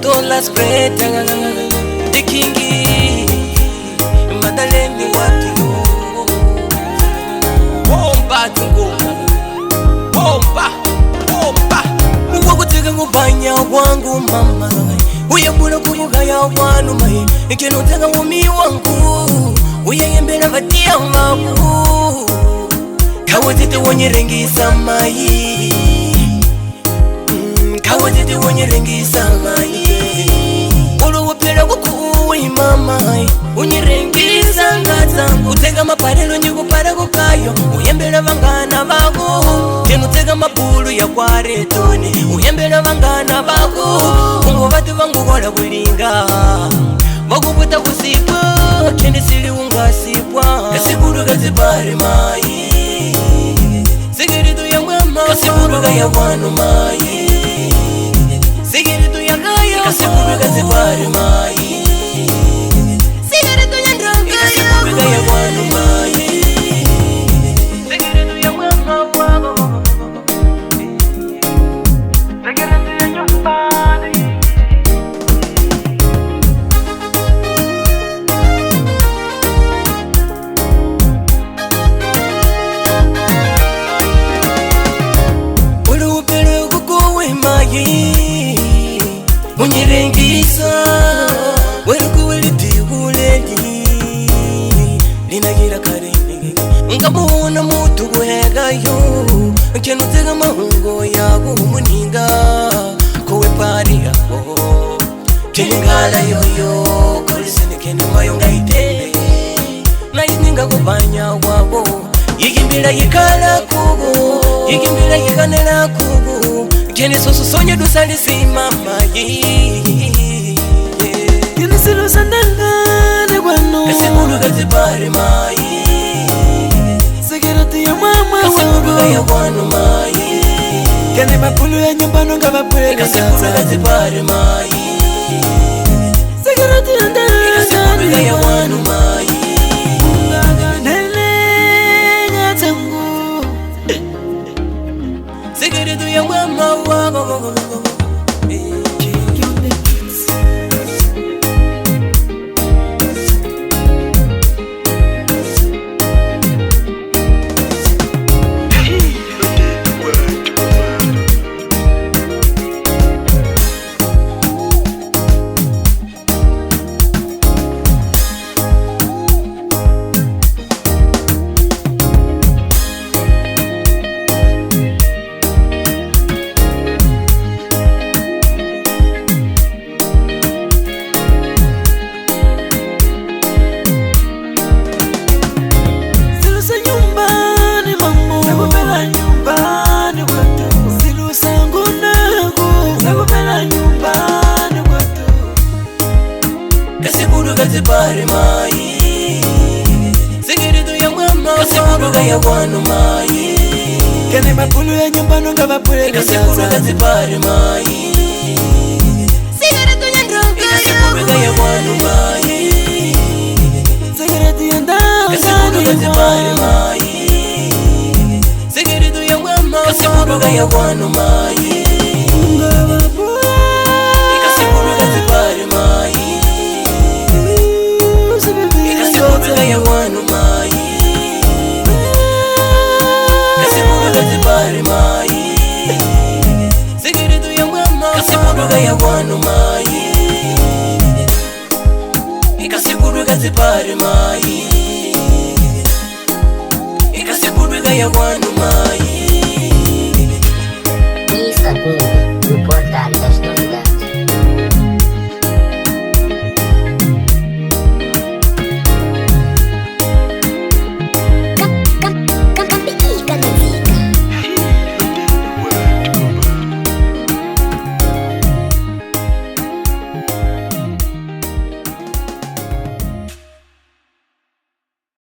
Dola spread the kingi Madaleni watu Bomba tungo Bomba Mungu kutega ngubanya wangu mama Uyabula kubugaya wanu mai Ikeno tega wumi wangu Uyayembera vatia wangu Kawatete wanyerengisa mai Kawatete wanyerengisa mai Uluwapela kukuwi mama Unyerengisa ngazangu Utega maparelo nyukupara kukayo Uyembera vangana vago Tenu tega mapulu ya kware toni Uyembera vangana vago Mungu vatu vangu kola kulinga Wakuputa kusipa Kende sili ungasipwa Kasikuru kazipare mai Sigiritu ya mwema Kasikuru kaya wanu mai Sigiritu ya kaya Kasikuru kazipare mai Sigiritu ya ndronga Kasikuru kaya wanu mai Sigiritu ya mwema wago Sigiritu ya nyumbani Ulupele kukuwe mayi Unyirengisa Werukuwelitikuleli Linagira kareni Ngabona mutu kuhegayo Kenutega mahungo yago muninga Kowe pari yako Keningala yoyo Kolisene kene mayonga itele Naininga kubanya wabo Yigimbira yikala kugu Yigimbira yikanela kugu Kene soso sonye dusali simama Kene silo sandangane gwano Kasikuru kazipare mai Sigirati ya mama wago Kasikuru kaya gwano mai Kene mapulu ya nyumbano nga vapule Kasikuru kazipare mai Sigirati ya ndangane Kasikuru kaya gwano mai Sigiritu ya mama wago Kasikuru kazipare mai Sigiritu ya mwema Kasikuru kaya wanu mai Kene mapulu ya nyumbano nga vapule Kasikuru kazipare mai Sigiritu ya ndronga Kasikuru kaya wanu mai Sigiritu ya ndronga Kasikuru kazipare mai Sigiritu ya mwema Kasikuru kaya wanu mai Kasikuru kazipare mai Kasikuru kaya wanu mai Kasikuru kazipare mai Sigiritu ya mwema Kasikuru kaya wanu mai Kasikuru kazipare mai Kasikuru kaya wanu mai Isa Kungu, do portal.